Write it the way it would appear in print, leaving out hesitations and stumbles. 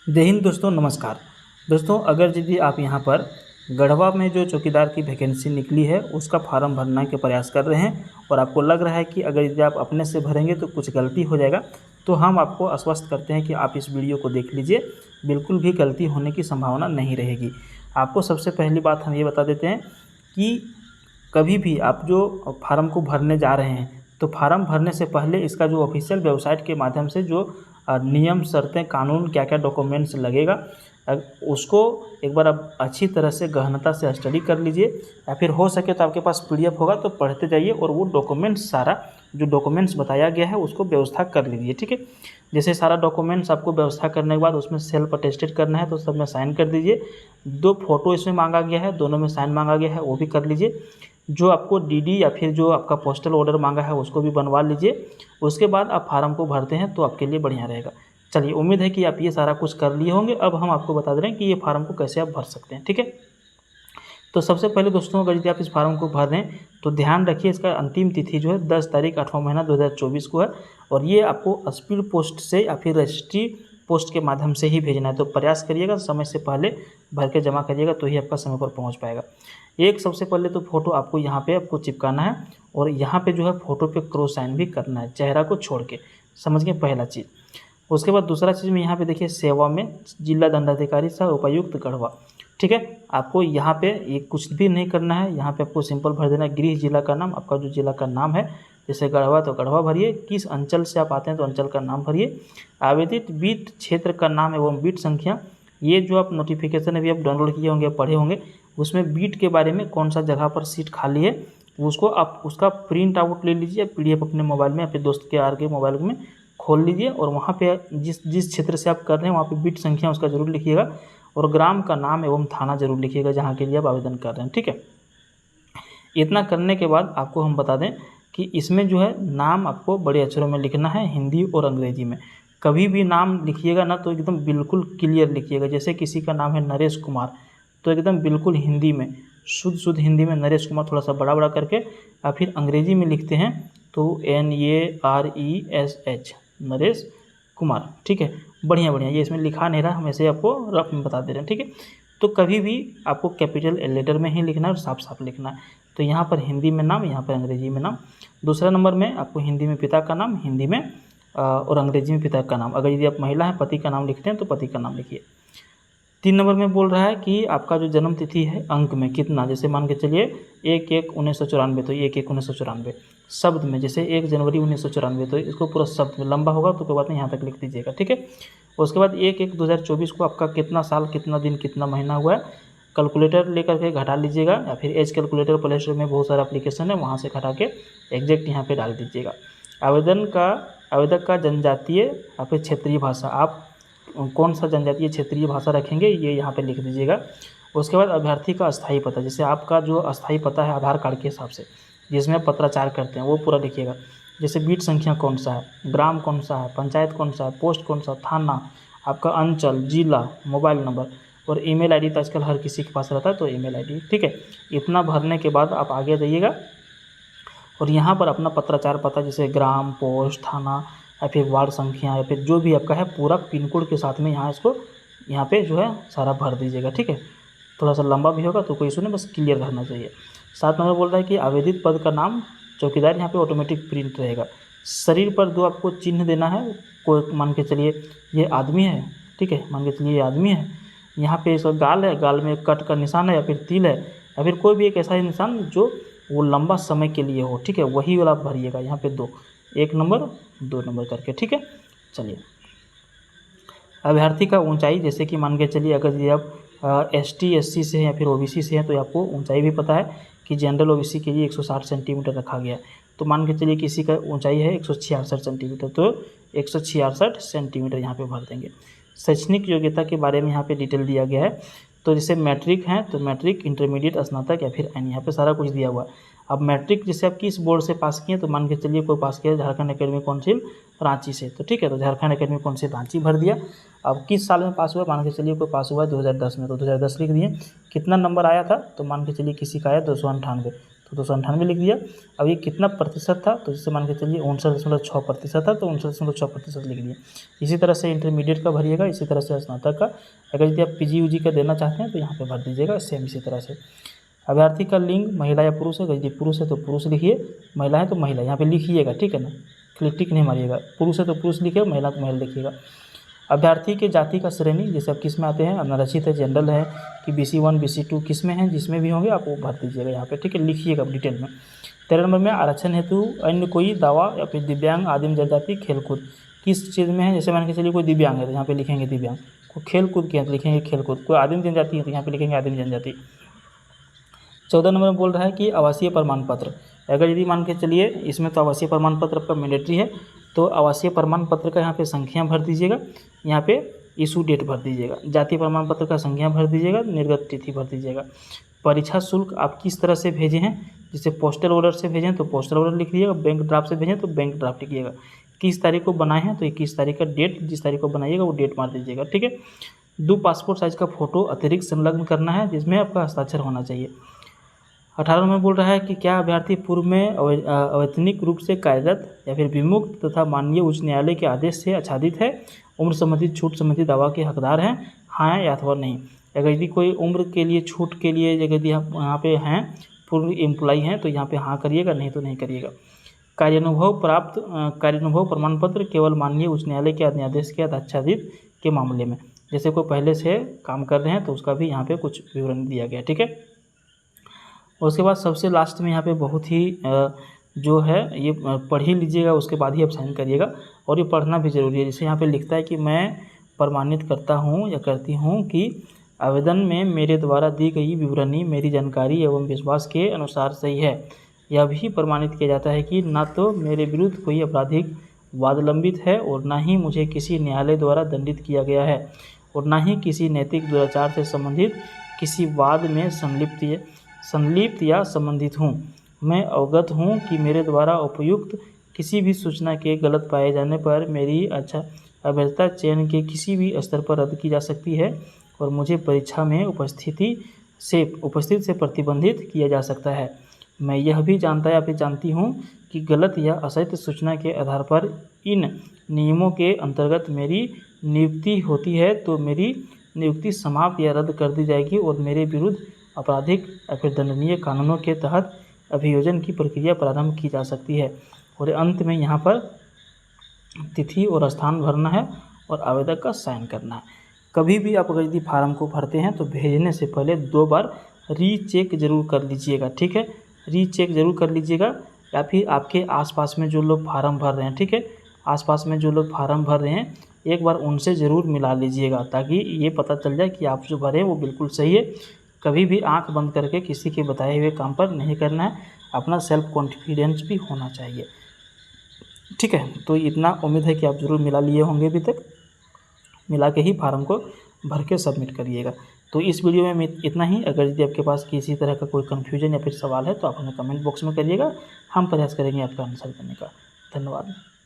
जय हिंद दोस्तों, नमस्कार। दोस्तों, अगर यदि आप यहाँ पर गढ़वा में जो चौकीदार की वैकेंसी निकली है उसका फार्म भरने के प्रयास कर रहे हैं और आपको लग रहा है कि अगर यदि आप अपने से भरेंगे तो कुछ गलती हो जाएगा, तो हम आपको आश्वस्त करते हैं कि आप इस वीडियो को देख लीजिए। बिल्कुल भी गलती होने की संभावना नहीं रहेगी। आपको सबसे पहली बात हम ये बता देते हैं कि कभी भी आप जो फार्म को भरने जा रहे हैं तो फार्म भरने से पहले इसका जो ऑफिशियल वेबसाइट के माध्यम से जो नियम, शर्तें, कानून, क्या क्या डॉक्यूमेंट्स लगेगा उसको एक बार आप अच्छी तरह से गहनता से स्टडी कर लीजिए, या फिर हो सके तो आपके पास पीडीएफ होगा तो पढ़ते जाइए और वो डॉक्यूमेंट्स, सारा जो डॉक्यूमेंट्स बताया गया है उसको व्यवस्था कर लीजिए। ठीक है, जैसे सारा डॉक्यूमेंट्स आपको व्यवस्था करने के बाद उसमें सेल्फ अटेस्टेड करना है तो सब में साइन कर दीजिए। 2 फोटो इसमें मांगा गया है, दोनों में साइन मांगा गया है, वो भी कर लीजिए। जो आपको डीडी या फिर जो आपका पोस्टल ऑर्डर मांगा है उसको भी बनवा लीजिए। उसके बाद आप फार्म को भरते हैं तो आपके लिए बढ़िया रहेगा। चलिए, उम्मीद है कि आप ये सारा कुछ कर लिए होंगे। अब हम आपको बता दे रहे हैं कि ये फार्म को कैसे आप भर सकते हैं। ठीक है, तो सबसे पहले दोस्तों, अगर यदि आप इस फार्म को भर रहे हैं तो ध्यान रखिए इसका अंतिम तिथि जो है 10 तारीख 8वां महीना 2024 को है और ये आपको स्पीड पोस्ट से या फिर रजिस्ट्री पोस्ट के माध्यम से ही भेजना है। तो प्रयास करिएगा समय से पहले भर के जमा करिएगा तो ही आपका समय पर पहुंच पाएगा। एक सबसे पहले तो फोटो आपको यहाँ पे आपको चिपकाना है और यहाँ पे जो है फोटो पे क्रॉस साइन भी करना है, चेहरा को छोड़ के। समझ गए पहला चीज़। उसके बाद दूसरा चीज़ में यहाँ पे देखिए, सेवा में जिला दंडाधिकारी सह उपायुक्त गढ़वा। ठीक है, आपको यहाँ पे ये कुछ भी नहीं करना है। यहाँ पे आपको सिंपल भर देना है गृह जिला का नाम, आपका जो जिला का नाम है, जैसे गढ़वा तो गढ़वा भरिए, किस अंचल से आप आते हैं तो अंचल का नाम भरिए, आवेदित बीट क्षेत्र का नाम एवं बीट संख्या। ये जो आप नोटिफिकेशन अभी आप डाउनलोड किए होंगे, पढ़े होंगे, उसमें बीट के बारे में कौन सा जगह पर सीट खाली है उसको आप उसका प्रिंट आउट ले लीजिए, पीडीएफ अपने मोबाइल में, अपने दोस्त के आर के मोबाइल में खोल लीजिए और वहाँ पे जिस क्षेत्र से आप कर रहे हैं वहाँ पे बीट संख्या उसका जरूर लिखिएगा और ग्राम का नाम एवं थाना जरूर लिखिएगा जहाँ के लिए आप आवेदन कर रहे हैं। ठीक है, इतना करने के बाद आपको हम बता दें कि इसमें जो है नाम आपको बड़े अक्षरों में लिखना है, हिंदी और अंग्रेजी में। कभी भी नाम लिखिएगा ना तो एकदम बिल्कुल क्लियर लिखिएगा। जैसे किसी का नाम है नरेश कुमार तो एकदम बिल्कुल हिंदी में, शुद्ध हिंदी में नरेश कुमार, थोड़ा सा बड़ा बड़ा करके, या फिर अंग्रेजी में लिखते हैं तो NARESH, नरेश कुमार। ठीक है, बढ़िया बढ़िया, ये इसमें लिखा नहीं रहा, हम ऐसे आपको रफ में बता दे रहे हैं। ठीक है, तो कभी भी आपको कैपिटल लेटर में ही लिखना है और साफ साफ लिखना है। तो यहाँ पर हिंदी में नाम, यहाँ पर अंग्रेजी में नाम। दूसरा नंबर में आपको हिंदी में पिता का नाम, हिंदी में और अंग्रेजी में पिता का नाम। अगर यदि आप महिला हैं, पति का नाम लिखते हैं तो पति का नाम लिखिए। 3 नंबर में बोल रहा है कि आपका जो जन्म तिथि है अंक में कितना, जैसे मान के चलिए 1/1/1994, तो 1/1/1994 शब्द में, जैसे 1 जनवरी 1994, तो इसको पूरा शब्द में, लंबा होगा तो कोई बात नहीं, यहाँ तक लिख दीजिएगा। ठीक है, उसके बाद 1/1/2024 को आपका कितना साल, कितना दिन, कितना महीना हुआ है, कैलकुलेटर लेकर के घटा लीजिएगा, या फिर एज कैलकुलेटर प्ले स्टोर में बहुत सारा एप्लीकेशन है, वहाँ से घटा के एग्जैक्ट यहाँ पे डाल दीजिएगा। आवेदक का जनजातीय या फिर क्षेत्रीय भाषा, आप कौन सा जनजातीय क्षेत्रीय भाषा रखेंगे ये यहाँ पे लिख दीजिएगा। उसके बाद अभ्यर्थी का अस्थायी पता, जैसे आपका जो अस्थायी पता है आधार कार्ड के हिसाब से जिसमें आप पत्राचार करते हैं वो पूरा लिखिएगा। जैसे बीट संख्या कौन सा है, ग्राम कौन सा है, पंचायत कौन सा है, पोस्ट कौन सा, थाना, आपका अंचल, जिला, मोबाइल नंबर और ईमेल आईडी। तो आजकल हर किसी के पास रहता है तो ईमेल आईडी। ठीक है, इतना भरने के बाद आप आगे जाइएगा और यहाँ पर अपना पत्राचार पता, जैसे ग्राम, पोस्ट, थाना या फिर वार्ड संख्या या फिर जो भी आपका है पूरा पिन कोड के साथ में यहाँ इसको यहाँ पे जो है सारा भर दीजिएगा। ठीक है, थोड़ा सा लंबा भी होगा तो कोई इशू नहीं, बस क्लियर रहना चाहिए। 7 नंबर बोल रहा है कि आवेदित पद का नाम चौकीदार, यहाँ पे ऑटोमेटिक प्रिंट रहेगा। शरीर पर 2 आपको चिन्ह देना है। कोई मान के चलिए ये आदमी है, ठीक है, मान के चलिए ये आदमी है, यहाँ पे इसका गाल है, गाल में कट का निशान है या फिर तिल है या फिर कोई भी एक ऐसा निशान जो वो लंबा समय के लिए हो। ठीक है, वही वाला भरिएगा। यहाँ पे 2, 1 नंबर 2 नंबर करके। ठीक है, चलिए। अभ्यर्थी का ऊंचाई, जैसे कि मान के चलिए अगर ये आप ST SC से हैं या फिर OBC से हैं तो आपको ऊंचाई भी पता है कि जनरल OBC के लिए 160 सेंटीमीटर रखा गया है। तो मान के चलिए किसी का ऊंचाई है 166 सेंटीमीटर, तो 166 सेंटीमीटर यहाँ पे भर देंगे। शैक्षणिक योग्यता के बारे में यहाँ पे डिटेल दिया गया है। तो जैसे मैट्रिक हैं तो मैट्रिक, इंटरमीडिएट, स्नातक या फिर N, यहाँ पे सारा कुछ दिया हुआ है। अब मैट्रिक जैसे आप किस बोर्ड से पास किए, तो मान के चलिए कोई पास किया झारखंड एकेडमी काउंसिल रांची से, तो ठीक है, तो झारखंड एकेडमी काउंसिल रांची भर दिया। अब किस साल में पास हुआ, मान के चलिए कोई पास हुआ 2010 में, तो 2010 लिख दिए। कितना नंबर आया था, तो मान के चलिए किसी का आया 298, तो 298 लिख दिया। अब ये कितना प्रतिशत था, तो जैसे मान के चलिए 59.6% था, तो 59.6% लिख दिया। इसी तरह से इंटरमीडिएट का भरिएगा, इसी तरह से स्नातक का। अगर यदि आप पीजी यूजी का देना चाहते हैं तो यहाँ पे भर दीजिएगा सेम इसी तरह से। अभ्यर्थी का लिंग महिला या पुरुष है, यदि पुरुष है तो पुरुष लिखिए, महिला है तो महिला यहाँ पे लिखिएगा, ठीक है ना, टिक नहीं मारिएगा। पुरुष है तो पुरुष लिखिए, महिला तो महिला लिखिएगा। अभ्यर्थी के जाति का श्रेणी, जैसे आप किस में आते हैं, अनारक्षित है, जनरल है कि BC1 BC2 किस में है, जिसमें भी होंगे आप वो भर दीजिएगा यहाँ पे, ठीक है, लिखिएगा डिटेल में। 13 नंबर में आरक्षण हेतु अन्य कोई दावा या फिर दिव्यांग, आदिम जनजाति, खेलकूद किस चीज़ में है, जैसे मान के चलिए कोई दिव्यांग है तो यहाँ पे लिखेंगे दिव्यांग, कोई खेलकूद के हैं तो लिखेंगे खेलकूद, कोई आदिम जनजाति है तो यहाँ पे लिखेंगे आदिम जनजाति। 14 नंबर में बोल रहा है कि आवासीय प्रमाण पत्र, अगर यदि मान के चलिए इसमें तो आवासीय प्रमाण पत्र आपका मैंडेटरी है, तो आवासीय प्रमाण पत्र का यहाँ पे संख्या भर दीजिएगा, यहाँ पे इशू डेट भर दीजिएगा, जातीय प्रमाण पत्र का संख्या भर दीजिएगा, निर्गत तिथि भर दीजिएगा। परीक्षा शुल्क आप किस तरह से भेजे हैं, जैसे पोस्टल ऑर्डर से भेजें तो पोस्टल ऑर्डर लिख लीजिएगा, बैंक ड्राफ्ट से भेजें तो बैंक ड्राफ्ट लिखिएगा। किस तारीख को बनाए हैं तो 21 तारीख का डेट, जिस तारीख को बनाइएगा वो डेट मार दीजिएगा, ठीक है। 2 पासपोर्ट साइज का फोटो अतिरिक्त संलग्न करना है, जिसमें आपका हस्ताक्षर होना चाहिए। 18 में बोल रहा है कि क्या अभ्यर्थी पूर्व में अवैतनिक रूप से कार्यरत या फिर विमुक्त तथा माननीय उच्च न्यायालय के आदेश से आच्छादित है, उम्र संबंधी छूट संबंधी दावा के हकदार हैं, हाँ या अथवा नहीं। अगर यदि कोई उम्र के लिए छूट के लिए यदि आप यहाँ पे हैं, पूर्व एम्प्लॉई हैं, तो यहाँ पे हाँ करिएगा, नहीं तो नहीं करिएगा। कार्यानुभव प्रमाण पत्र केवल माननीय उच्च न्यायालय के आदेश के आच्छादित के मामले में, जैसे कोई पहले से काम कर रहे हैं तो उसका भी यहाँ पे कुछ विवरण दिया गया, ठीक है। उसके बाद सबसे लास्ट में यहाँ पे बहुत ही जो है ये पढ़ ही लीजिएगा, उसके बाद ही आप साइन करिएगा, और ये पढ़ना भी ज़रूरी है। जैसे यहाँ पे लिखता है कि मैं प्रमाणित करता हूँ या करती हूँ कि आवेदन में मेरे द्वारा दी गई विवरणी मेरी जानकारी एवं विश्वास के अनुसार सही है। यह भी प्रमाणित किया जाता है कि न तो मेरे विरुद्ध कोई आपराधिक वाद लंबित है और न ही मुझे किसी न्यायालय द्वारा दंडित किया गया है, और न ही किसी नैतिक दुराचार से संबंधित किसी वाद में संलिप्त या संबंधित हूँ। मैं अवगत हूँ कि मेरे द्वारा उपयुक्त किसी भी सूचना के गलत पाए जाने पर मेरी अभ्यर्थता चयन के किसी भी स्तर पर रद्द की जा सकती है और मुझे परीक्षा में उपस्थित से प्रतिबंधित किया जा सकता है। मैं यह भी जानता या फिर जानती हूँ कि गलत या असत्य सूचना के आधार पर इन नियमों के अंतर्गत मेरी नियुक्ति होती है तो मेरी नियुक्ति समाप्त या रद्द कर दी जाएगी और मेरे विरुद्ध आपराधिक या फिर दंडनीय कानूनों के तहत अभियोजन की प्रक्रिया प्रारंभ की जा सकती है। और अंत में यहाँ पर तिथि और स्थान भरना है और आवेदक का साइन करना है। कभी भी आप अगर यदि फार्म को भरते हैं तो भेजने से पहले 2 बार रीचेक ज़रूर कर लीजिएगा, ठीक है, रीचेक ज़रूर कर लीजिएगा। या फिर आपके आसपास में जो लोग फार्म भर रहे हैं, ठीक है, आसपास में जो लोग फार्म भर रहे हैं एक बार उनसे ज़रूर मिला लीजिएगा, ताकि ये पता चल जाए कि आप जो भरे वो बिल्कुल सही है। कभी भी आंख बंद करके किसी के बताए हुए काम पर नहीं करना है, अपना सेल्फ कॉन्फिडेंस भी होना चाहिए, ठीक है। तो इतना उम्मीद है कि आप ज़रूर मिला लिए होंगे, अभी तक मिला के ही फार्म को भर के सबमिट करिएगा। तो इस वीडियो में इतना ही। अगर यदि आपके पास किसी तरह का कोई कन्फ्यूजन या फिर सवाल है तो आप हमें कमेंट बॉक्स में करिएगा, हम प्रयास करेंगे आपका आंसर देने का। धन्यवाद।